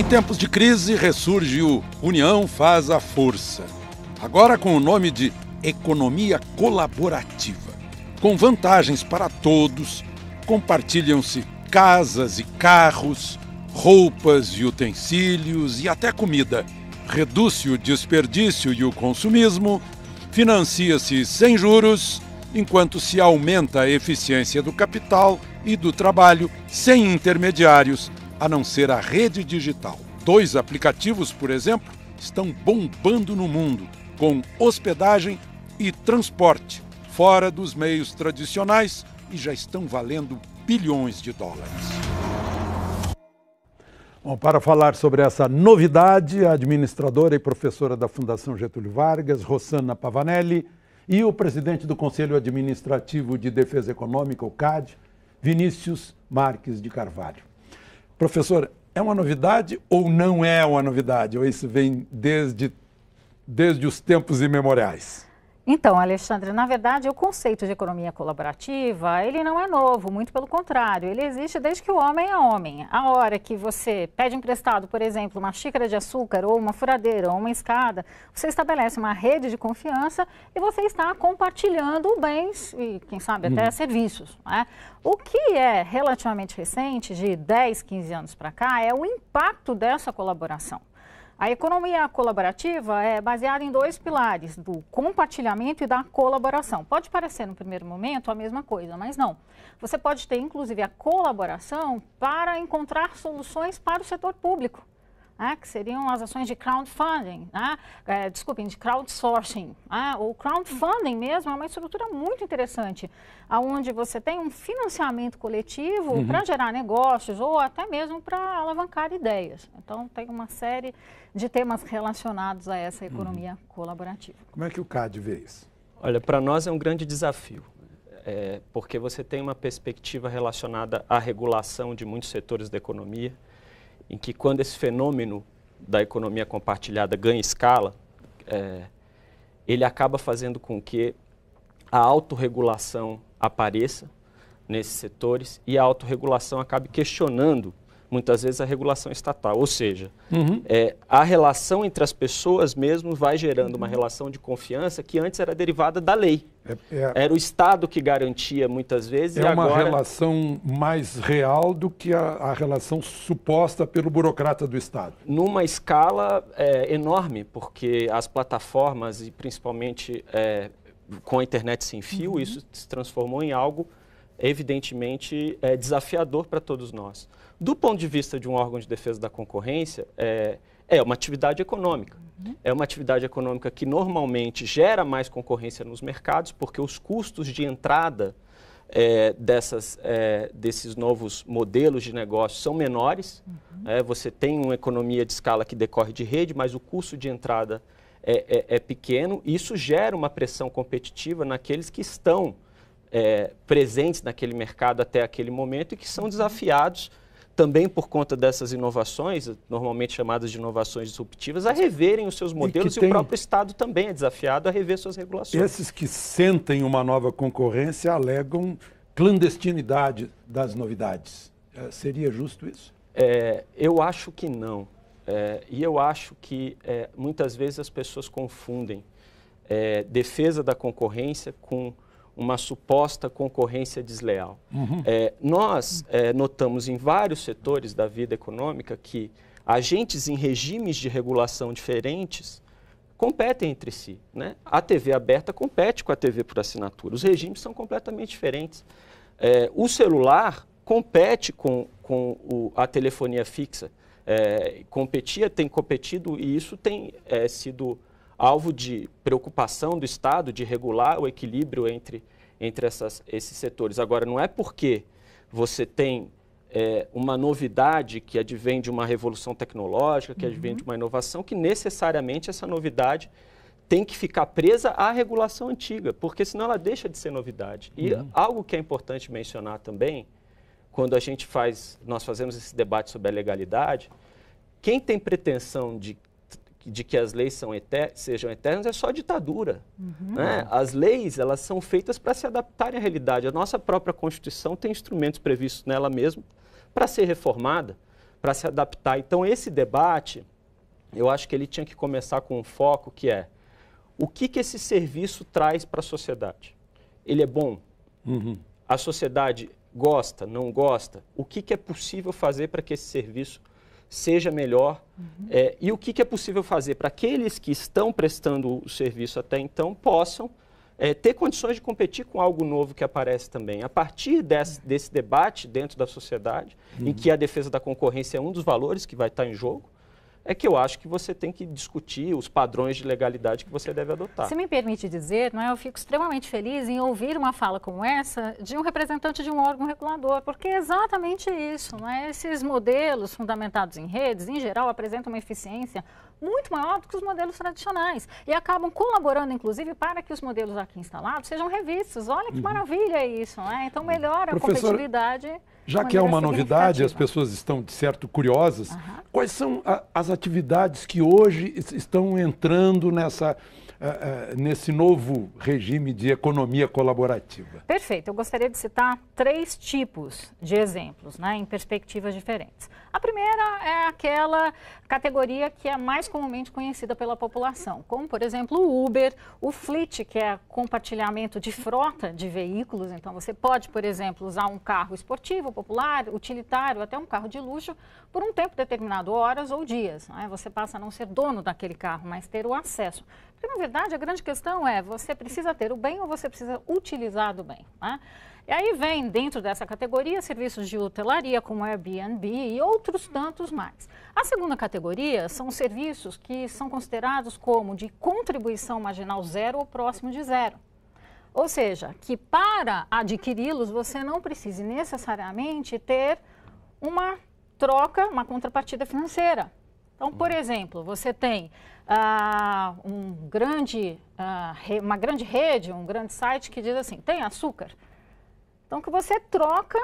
tempos de crise ressurge o União faz a força, agora com o nome de economia colaborativa. Com vantagens para todos, compartilham-se casas e carros, roupas e utensílios e até comida. Reduz-se o desperdício e o consumismo, financia-se sem juros, enquanto se aumenta a eficiência do capital e do trabalho sem intermediários, a não ser a rede digital. 2 aplicativos, por exemplo, estão bombando no mundo, com hospedagem e transporte, fora dos meios tradicionais, e já estão valendo bilhões de dólares. Bom, para falar sobre essa novidade, a administradora e professora da Fundação Getúlio Vargas, Rossana Pavanelli, e o presidente do Conselho Administrativo de Defesa Econômica, o CAD, Vinícius Marques de Carvalho. Professor, é uma novidade ou não é uma novidade? Ou isso vem desde os tempos imemoriais? Então, Alexandre, na verdade, o conceito de economia colaborativa, ele não é novo, muito pelo contrário, ele existe desde que o homem é homem. A hora que você pede emprestado, por exemplo, uma xícara de açúcar ou uma furadeira ou uma escada, você estabelece uma rede de confiança e você está compartilhando bens e, quem sabe, até serviços, né? O que é relativamente recente, de 10, 15 anos para cá, é o impacto dessa colaboração. A economia colaborativa é baseada em 2 pilares, do compartilhamento e da colaboração. Pode parecer, no primeiro momento, a mesma coisa, mas não. Você pode ter, inclusive, a colaboração para encontrar soluções para o setor público, né, que seriam as ações de crowdfunding, né, de crowdsourcing. Né, o crowdfunding mesmo é uma estrutura muito interessante, onde você tem um financiamento coletivo para gerar negócios ou até mesmo para alavancar ideias. Então, tem uma série de temas relacionados a essa economia colaborativa. Como é que o CAD vê isso? Olha, para nós é um grande desafio, porque você tem uma perspectiva relacionada à regulação de muitos setores da economia, em que quando esse fenômeno da economia compartilhada ganha escala, ele acaba fazendo com que a autorregulação apareça nesses setores e a autorregulação acabe questionando, muitas vezes, a regulação estatal. Ou seja, a relação entre as pessoas mesmo vai gerando uma relação de confiança que antes era derivada da lei. Era o Estado que garantia muitas vezes. É uma relação mais real do que a relação suposta pelo burocrata do Estado. Numa escala enorme, porque as plataformas e principalmente com a internet sem fio, isso se transformou em algo evidentemente desafiador para todos nós. Do ponto de vista de um órgão de defesa da concorrência, é uma atividade econômica. É uma atividade econômica que normalmente gera mais concorrência nos mercados, porque os custos de entrada desses novos modelos de negócio são menores. Você tem uma economia de escala que decorre de rede, mas o custo de entrada é pequeno. E isso gera uma pressão competitiva naqueles que estão presentes naquele mercado até aquele momento e que são desafiados também por conta dessas inovações, normalmente chamadas de inovações disruptivas, a reverem os seus modelos e o próprio Estado também é desafiado a rever suas regulações. Esses que sentem uma nova concorrência alegam clandestinidade das novidades. Seria justo isso? Eu acho que não. E eu acho que muitas vezes as pessoas confundem defesa da concorrência com uma suposta concorrência desleal. Nós notamos em vários setores da vida econômica que agentes em regimes de regulação diferentes competem entre si, né? A TV aberta compete com a TV por assinatura. Os regimes são completamente diferentes. O celular compete com a telefonia fixa. Tem competido e isso tem sido alvo de preocupação do Estado de regular o equilíbrio entre esses setores. Agora, não é porque você tem uma novidade que advém de uma revolução tecnológica, que advém de uma inovação, que necessariamente essa novidade tem que ficar presa à regulação antiga, porque senão ela deixa de ser novidade. E algo que é importante mencionar também, quando nós fazemos esse debate sobre a legalidade, quem tem pretensão de que as leis sejam eternas é só ditadura. Né? As leis, elas são feitas para se adaptarem à realidade. A nossa própria Constituição tem instrumentos previstos nela mesma para ser reformada, para se adaptar. Então, esse debate, eu acho que ele tinha que começar com um foco que é o que esse serviço traz para a sociedade? Ele é bom? A sociedade gosta, não gosta? O que é possível fazer para que esse serviço seja melhor? E o que é possível fazer para aqueles que estão prestando o serviço até então possam ter condições de competir com algo novo que aparece também. A partir desse debate dentro da sociedade, em que a defesa da concorrência é um dos valores que vai estar em jogo, é que eu acho que você tem que discutir os padrões de legalidade que você deve adotar. Se me permite dizer, não é, eu fico extremamente feliz em ouvir uma fala como essa de um representante de um órgão regulador, porque é exatamente isso, não é? Esses modelos fundamentados em redes, em geral, apresentam uma eficiência muito maior do que os modelos tradicionais e acabam colaborando, inclusive, para que os modelos aqui instalados sejam revistos. Olha que maravilha isso, não é? Então, melhora a competitividade. Já que é uma novidade, as pessoas estão, de certo, curiosas. Quais são as atividades que hoje estão entrando nesse novo regime de economia colaborativa? Perfeito. Eu gostaria de citar 3 tipos de exemplos, né, em perspectivas diferentes. A primeira é aquela categoria que é mais comumente conhecida pela população, como, por exemplo, o Uber, o Fleet, que é compartilhamento de frota de veículos. Então, você pode, por exemplo, usar um carro esportivo, popular, utilitário, até um carro de luxo, por um tempo determinado, horas ou dias. Né? Você passa a não ser dono daquele carro, mas ter o acesso. Porque, na verdade, a grande questão é, você precisa ter o bem ou você precisa utilizar do bem, né? E aí vem, dentro dessa categoria, serviços de hotelaria, como Airbnb e outros tantos mais. A segunda categoria são serviços que são considerados como de contribuição marginal zero ou próximo de zero. Ou seja, que para adquiri-los você não precise necessariamente ter uma troca, uma contrapartida financeira. Então, por exemplo, você tem uma grande rede, um grande site que diz assim, tem açúcar? Então, que você troca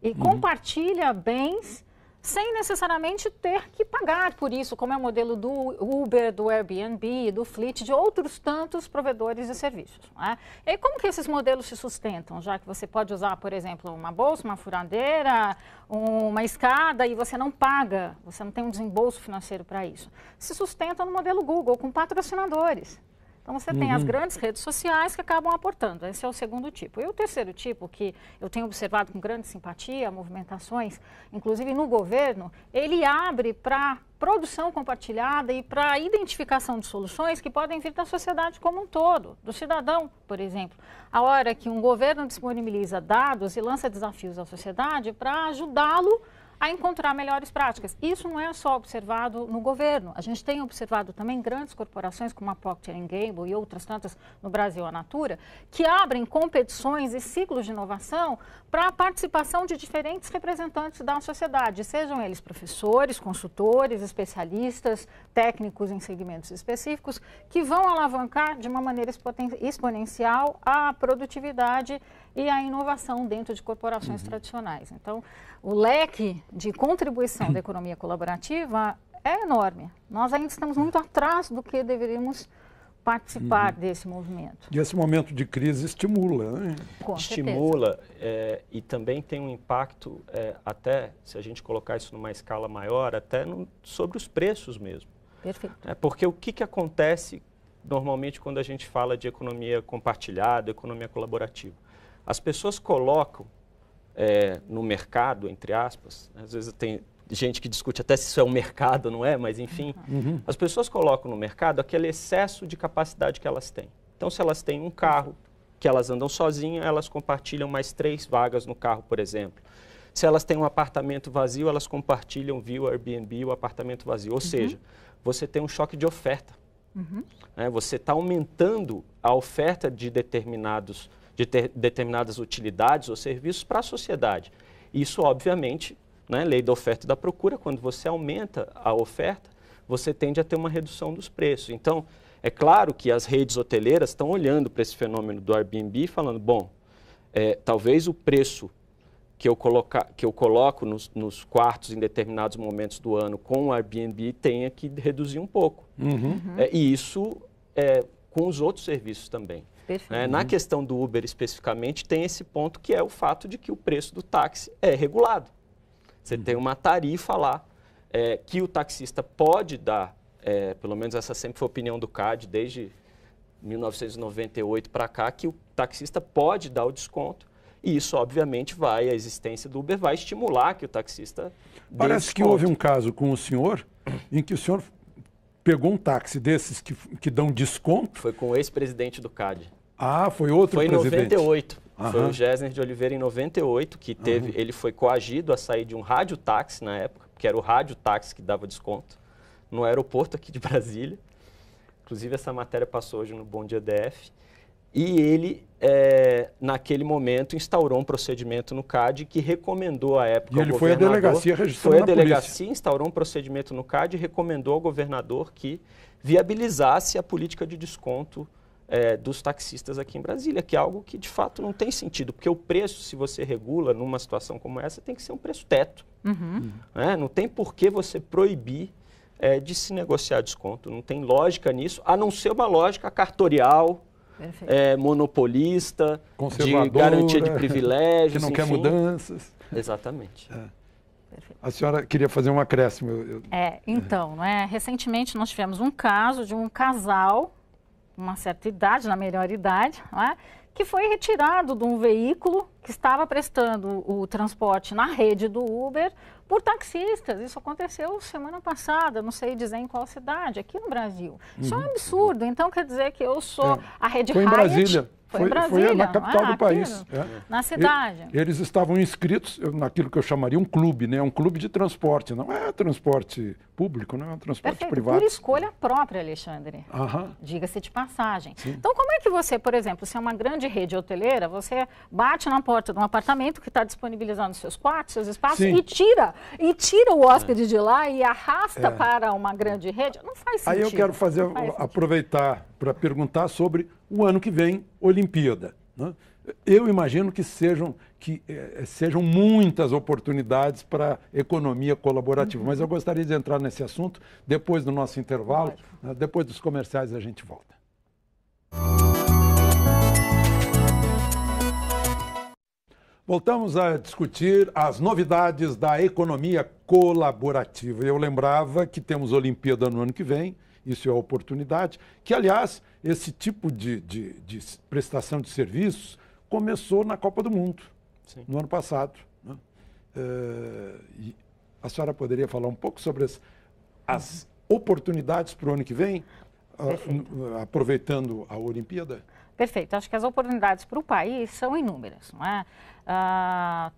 e compartilha bens sem necessariamente ter que pagar por isso, como é o modelo do Uber, do Airbnb, do Fleet, de outros tantos provedores de serviços. Né? E aí, como que esses modelos se sustentam? Já que você pode usar, por exemplo, uma bolsa, uma furadeira, uma escada e você não paga, você não tem um desembolso financeiro para isso. Se sustenta no modelo Google, com patrocinadores. Então, você tem as grandes redes sociais que acabam aportando. Esse é o segundo tipo. E o terceiro tipo, que eu tenho observado com grande simpatia, movimentações, inclusive no governo, ele abre para produção compartilhada e para a identificação de soluções que podem vir da sociedade como um todo, do cidadão, por exemplo. A hora que um governo disponibiliza dados e lança desafios à sociedade para ajudá-lo a encontrar melhores práticas. Isso não é só observado no governo. A gente tem observado também grandes corporações como a Procter & Gamble e outras tantas no Brasil, a Natura, que abrem competições e ciclos de inovação para a participação de diferentes representantes da sociedade, sejam eles professores, consultores, especialistas, técnicos em segmentos específicos, que vão alavancar de uma maneira exponencial a produtividade e a inovação dentro de corporações tradicionais. Então, o leque de contribuição da economia colaborativa é enorme. Nós ainda estamos muito atrás do que deveríamos participar desse movimento. E esse momento de crise estimula, né? Estimula e também tem um impacto, até, se a gente colocar isso numa escala maior, até sobre os preços mesmo. Perfeito. Porque o que acontece normalmente quando a gente fala de economia compartilhada, economia colaborativa? As pessoas colocam no mercado, entre aspas, às vezes tem gente que discute até se isso é um mercado, não é? Mas, enfim, as pessoas colocam no mercado aquele excesso de capacidade que elas têm. Então, se elas têm um carro que elas andam sozinhas, elas compartilham mais 3 vagas no carro, por exemplo. Se elas têm um apartamento vazio, elas compartilham via o Airbnb o apartamento vazio. Ou seja, você tem um choque de oferta. Você está aumentando a oferta de determinadas utilidades ou serviços para a sociedade. Isso, obviamente, né, lei da oferta e da procura, quando você aumenta a oferta, você tende a ter uma redução dos preços. Então, é claro que as redes hoteleiras estão olhando para esse fenômeno do Airbnb e falando, bom, talvez o preço que eu coloco nos quartos em determinados momentos do ano com o Airbnb tenha que reduzir um pouco. E isso com os outros serviços também. Na questão do Uber especificamente, tem esse ponto que é o fato de que o preço do táxi é regulado. Você tem uma tarifa lá que o taxista pode dar, pelo menos essa sempre foi a opinião do CAD, desde 1998 para cá, que o taxista pode dar o desconto. E isso, obviamente, a existência do Uber vai estimular que o taxista dê Parece desconto. que houve um caso com o senhor, em que o senhor pegou um táxi desses que dão desconto. Foi com o ex-presidente do CAD. Ah, foi outro presidente. Foi em 98. Aham. Foi o Gessner de Oliveira em 98, que teve, ele foi coagido a sair de um radiotáxi na época, que era o radiotáxi que dava desconto, no aeroporto aqui de Brasília. Inclusive, essa matéria passou hoje no Bom Dia DF. E ele, naquele momento, instaurou um procedimento no CAD que recomendou à época ao governador... E ele foi à delegacia registrando na polícia. Foi à delegacia, instaurou um procedimento no CAD e recomendou ao governador que viabilizasse a política de desconto dos taxistas aqui em Brasília, que é algo que, de fato, não tem sentido. Porque o preço, se você regula numa situação como essa, tem que ser um preço teto. Não tem por que você proibir de se negociar desconto. Não tem lógica nisso, a não ser uma lógica cartorial, monopolista, de garantia de privilégios, que não enfim. quer mudanças. Exatamente. A senhora queria fazer um acréscimo. Então, recentemente nós tivemos um caso de um casal, uma certa idade, na melhor idade, que foi retirado de um veículo que estava prestando o transporte na rede do Uber por taxistas. Isso aconteceu semana passada, não sei dizer em qual cidade, aqui no Brasil. Isso é um absurdo. Então, quer dizer que eu sou a rede Foi em Brasília. Foi em Brasília, foi na capital do país. Na cidade. Eles estavam inscritos naquilo que eu chamaria um clube, um clube de transporte. Não é transporte público, não é um transporte privado. Por escolha própria, Alexandre. Diga-se de passagem. Sim. Então, como é que você, por exemplo, se é uma grande rede hoteleira, você bate na porta de um apartamento que está disponibilizando seus quartos, seus espaços, e tira o hóspede de lá e arrasta para uma grande rede? Não faz sentido. Aí eu quero aproveitar para perguntar sobre o ano que vem, Olimpíada. Eu imagino que sejam muitas oportunidades para economia colaborativa, mas eu gostaria de entrar nesse assunto depois do nosso intervalo, depois dos comerciais a gente volta. Voltamos a discutir as novidades da economia colaborativa. Eu lembrava que temos Olimpíada no ano que vem, isso é a oportunidade, que, aliás, esse tipo de prestação de serviços começou na Copa do Mundo, no ano passado. E a senhora poderia falar um pouco sobre as oportunidades para o ano que vem, aproveitando a Olimpíada? Perfeito. Acho que as oportunidades para o país são inúmeras, não é?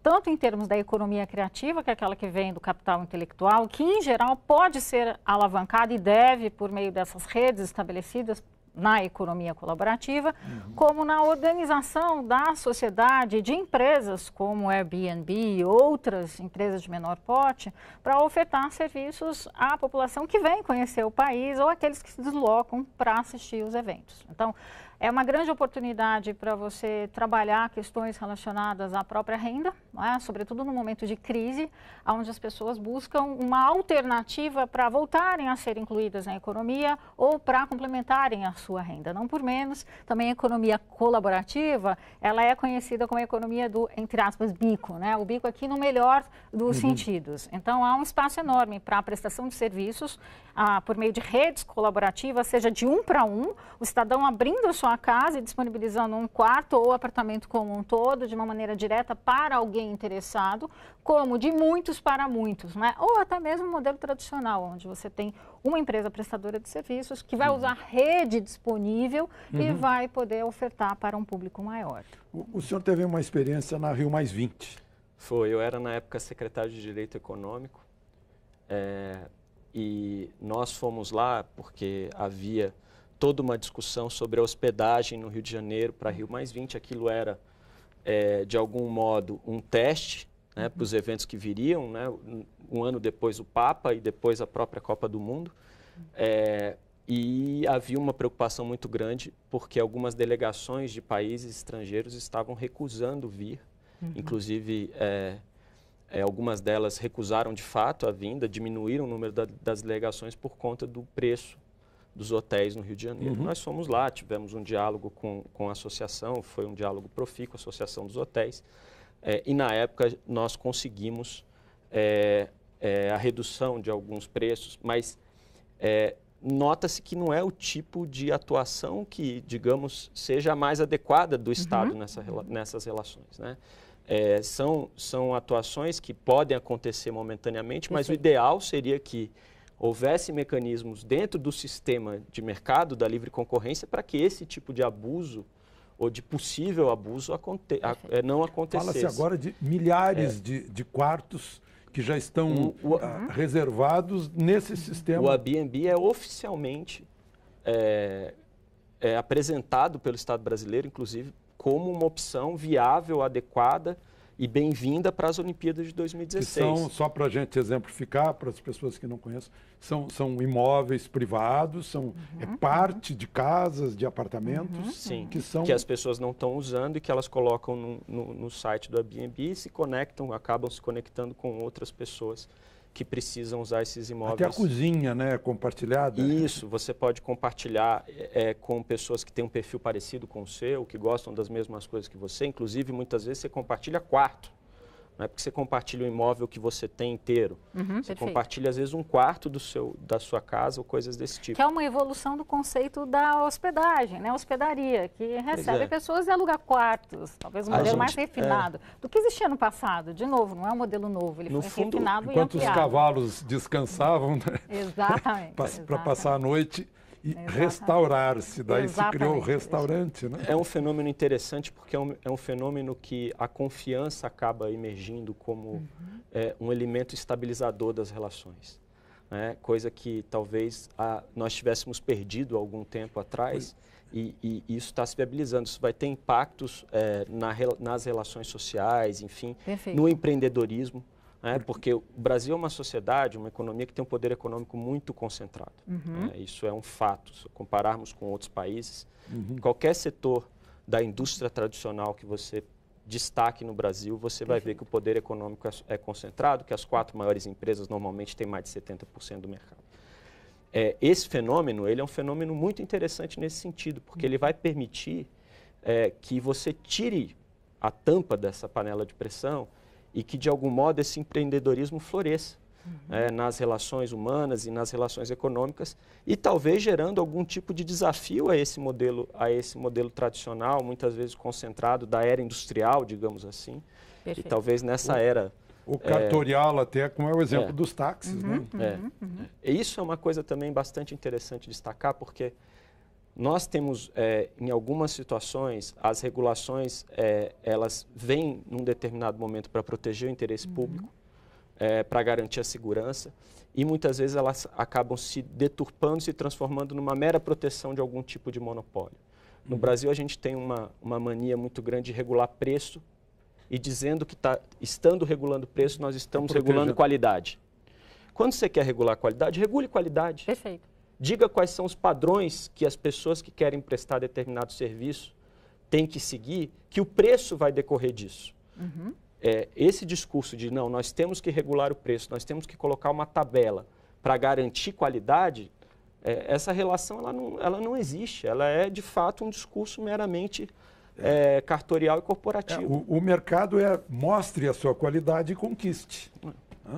Tanto em termos da economia criativa, que é aquela que vem do capital intelectual, que em geral pode ser alavancada e deve por meio dessas redes estabelecidas na economia colaborativa, como na organização da sociedade de empresas como Airbnb e outras empresas de menor porte, para ofertar serviços à população que vem conhecer o país ou aqueles que se deslocam para assistir os eventos. Então, é uma grande oportunidade para você trabalhar questões relacionadas à própria renda, sobretudo no momento de crise, onde as pessoas buscam uma alternativa para voltarem a ser incluídas na economia ou para complementarem a sua renda. Não por menos, também a economia colaborativa, ela é conhecida como a economia do, entre aspas, bico, o bico aqui no melhor dos sentidos. Então, há um espaço enorme para a prestação de serviços por meio de redes colaborativas, seja de um para um, o cidadão abrindo a sua casa e disponibilizando um quarto ou apartamento como um todo, de uma maneira direta para alguém interessado, como de muitos para muitos, ou até mesmo o modelo tradicional, onde você tem uma empresa prestadora de serviços que vai usar rede disponível e vai poder ofertar para um público maior. O senhor teve uma experiência na Rio Mais 20. Foi, eu era na época secretário de Direito Econômico e nós fomos lá porque havia toda uma discussão sobre a hospedagem no Rio de Janeiro para Rio Mais 20. Aquilo era, de algum modo, um teste para os eventos que viriam, um ano depois o Papa e depois a própria Copa do Mundo. E havia uma preocupação muito grande porque algumas delegações de países estrangeiros estavam recusando vir. Inclusive, algumas delas recusaram de fato a vinda, diminuíram o número das delegações por conta do preço dos hotéis no Rio de Janeiro. Nós fomos lá, tivemos um diálogo com a associação, foi um diálogo profícuo, a Associação dos Hotéis, e na época nós conseguimos a redução de alguns preços, mas nota-se que não é o tipo de atuação que, digamos, seja a mais adequada do Estado nessas relações, né? São atuações que podem acontecer momentaneamente, mas o ideal seria que houvesse mecanismos dentro do sistema de mercado da livre concorrência para que esse tipo de abuso ou de possível abuso não acontecesse. Fala-se agora de milhares de quartos que já estão reservados nesse sistema. O Airbnb é oficialmente apresentado pelo Estado brasileiro, inclusive, como uma opção viável, adequada e bem-vinda para as Olimpíadas de 2016. Que são, só para a gente exemplificar, para as pessoas que não conhecem, são imóveis privados, é parte de casas, de apartamentos. Sim, que as pessoas não estão usando e que elas colocam no site do Airbnb e se conectam, acabam se conectando com outras pessoas que precisam usar esses imóveis. Até a cozinha, né, compartilhada. Isso, você pode compartilhar com pessoas que têm um perfil parecido com o seu, que gostam das mesmas coisas que você. Inclusive, muitas vezes você compartilha quarto. Não é porque você compartilha o imóvel que você tem inteiro. Você compartilha, às vezes, um quarto da sua casa ou coisas desse tipo. Que é uma evolução do conceito da hospedagem, né? Hospedaria, que recebe pessoas e aluga quartos. Talvez um modelo mais refinado do que existia no passado. De novo, não é um modelo novo, ele foi refinado e ampliado. Enquanto os cavalos descansavam, né? Exatamente. Para passar a noite e restaurar-se, daí se criou o restaurante, né? É um fenômeno interessante porque é um fenômeno que a confiança acaba emergindo como um elemento estabilizador das relações, né? Coisa que talvez nós tivéssemos perdido algum tempo atrás e isso está se viabilizando. Isso vai ter impactos nas relações sociais, enfim, no empreendedorismo. Porque o Brasil é uma sociedade, uma economia que tem um poder econômico muito concentrado. Isso é um fato. Se compararmos com outros países, qualquer setor da indústria tradicional que você destaque no Brasil, você vai ver que o poder econômico é concentrado, que as 4 maiores empresas normalmente têm mais de 70% do mercado. Esse fenômeno, ele é um fenômeno muito interessante nesse sentido, porque ele vai permitir que você tire a tampa dessa panela de pressão e que, de algum modo, esse empreendedorismo floresça nas relações humanas e nas relações econômicas e talvez gerando algum tipo de desafio a esse modelo tradicional, muitas vezes concentrado da era industrial, digamos assim. Perfeito. E talvez nessa era... O cartorial até, como é o exemplo dos táxis, né? E isso é uma coisa também bastante interessante destacar, porque nós temos, em algumas situações, as regulações, elas vêm num determinado momento para proteger o interesse público, para garantir a segurança, e muitas vezes elas acabam se deturpando, se transformando numa mera proteção de algum tipo de monopólio. No Brasil, a gente tem uma mania muito grande de regular preço e dizendo que estando regulando preço, nós estamos regulando qualidade. Quando você quer regular qualidade, regule qualidade. Perfeito. Diga quais são os padrões que as pessoas que querem prestar determinado serviço têm que seguir, que o preço vai decorrer disso. Esse discurso de, não, nós temos que regular o preço, nós temos que colocar uma tabela para garantir qualidade, essa relação ela não existe. Ela é, de fato, um discurso meramente cartorial e corporativo. O mercado mostre a sua qualidade e conquiste.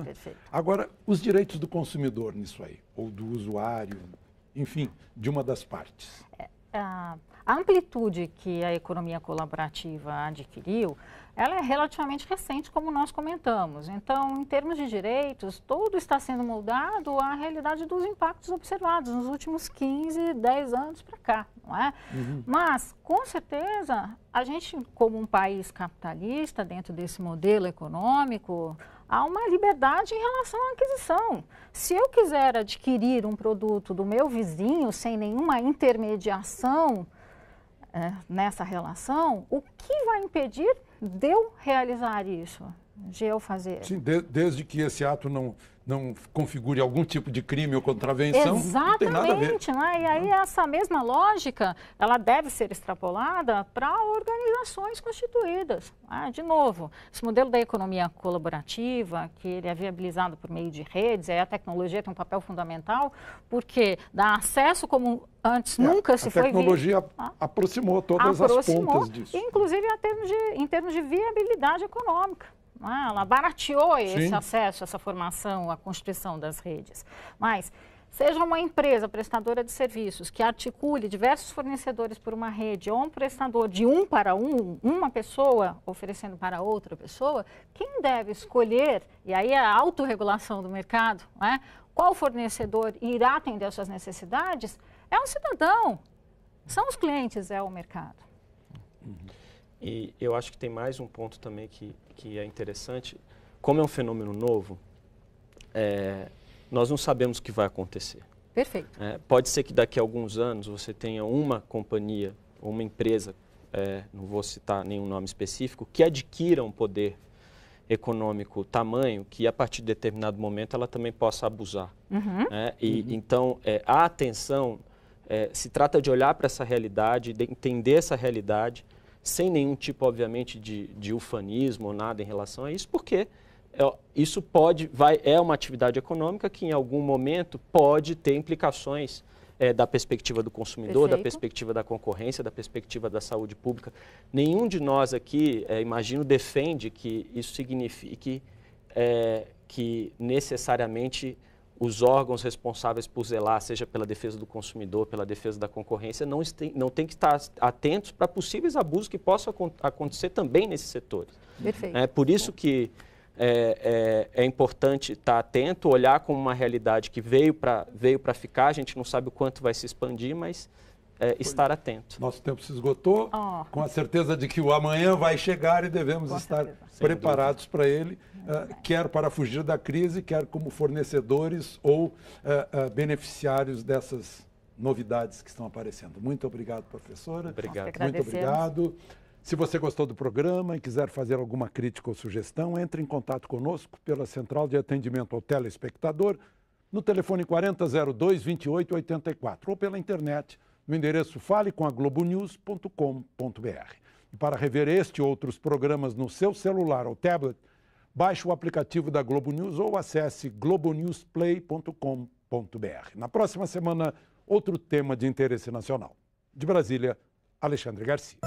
Perfeito. Agora, os direitos do consumidor nisso aí, ou do usuário, enfim, de uma das partes. A amplitude que a economia colaborativa adquiriu, ela é relativamente recente, como nós comentamos. Então, em termos de direitos, tudo está sendo moldado à realidade dos impactos observados nos últimos 15, 10 anos para cá, não é? Mas, com certeza, a gente, como um país capitalista, dentro desse modelo econômico, há uma liberdade em relação à aquisição. Se eu quiser adquirir um produto do meu vizinho sem nenhuma intermediação nessa relação, o que vai impedir de eu realizar isso? De eu fazer? Sim, desde que esse ato não configure algum tipo de crime ou contravenção, não tem nada a ver. Exatamente, né? E aí essa mesma lógica, ela deve ser extrapolada para organizações constituídas. De novo, esse modelo da economia colaborativa, que ele é viabilizado por meio de redes, aí a tecnologia tem um papel fundamental, porque dá acesso como antes nunca se foi visto. A tecnologia aproximou todas as pontas disso. Inclusive em termos de viabilidade econômica. Ela barateou esse Sim. acesso, essa formação, a constituição das redes. Mas seja uma empresa prestadora de serviços que articule diversos fornecedores por uma rede ou um prestador de um para um, uma pessoa oferecendo para outra pessoa, quem deve escolher, e aí a autorregulação do mercado, né, qual fornecedor irá atender às suas necessidades, é o cidadão, são os clientes, é o mercado. E eu acho que tem mais um ponto também que é interessante. Como é um fenômeno novo, nós não sabemos o que vai acontecer. Perfeito. Pode ser que daqui a alguns anos você tenha uma companhia ou uma empresa, não vou citar nenhum nome específico, que adquira um poder econômico tamanho que a partir de determinado momento ela também possa abusar. Então, a atenção se trata de olhar para essa realidade, de entender essa realidade, sem nenhum tipo, obviamente, de ufanismo ou nada em relação a isso, porque isso é uma atividade econômica que em algum momento pode ter implicações da perspectiva do consumidor, Perfeito. da perspectiva da concorrência, da perspectiva da saúde pública. Nenhum de nós aqui, imagino, defende que isso signifique que necessariamente os órgãos responsáveis por zelar, seja pela defesa do consumidor, pela defesa da concorrência, não tem que estar atentos para possíveis abusos que possam acontecer também nesses setores. Perfeito. Por isso que é importante estar atento, olhar como uma realidade que veio para ficar, a gente não sabe o quanto vai se expandir, mas estar atento. Nosso tempo se esgotou, com a certeza de que o amanhã vai chegar e devemos estar preparados para ele, quer para fugir da crise, quer como fornecedores ou beneficiários dessas novidades que estão aparecendo. Muito obrigado, professora. Obrigado. Muito obrigado. Se você gostou do programa e quiser fazer alguma crítica ou sugestão, entre em contato conosco pela Central de Atendimento ao Telespectador, no telefone 4002-2884 ou pela internet no endereço falecomaglobonews.com.br. E para rever este e outros programas no seu celular ou tablet, baixe o aplicativo da Globo News ou acesse globonewsplay.com.br. Na próxima semana, outro tema de interesse nacional. De Brasília, Alexandre Garcia.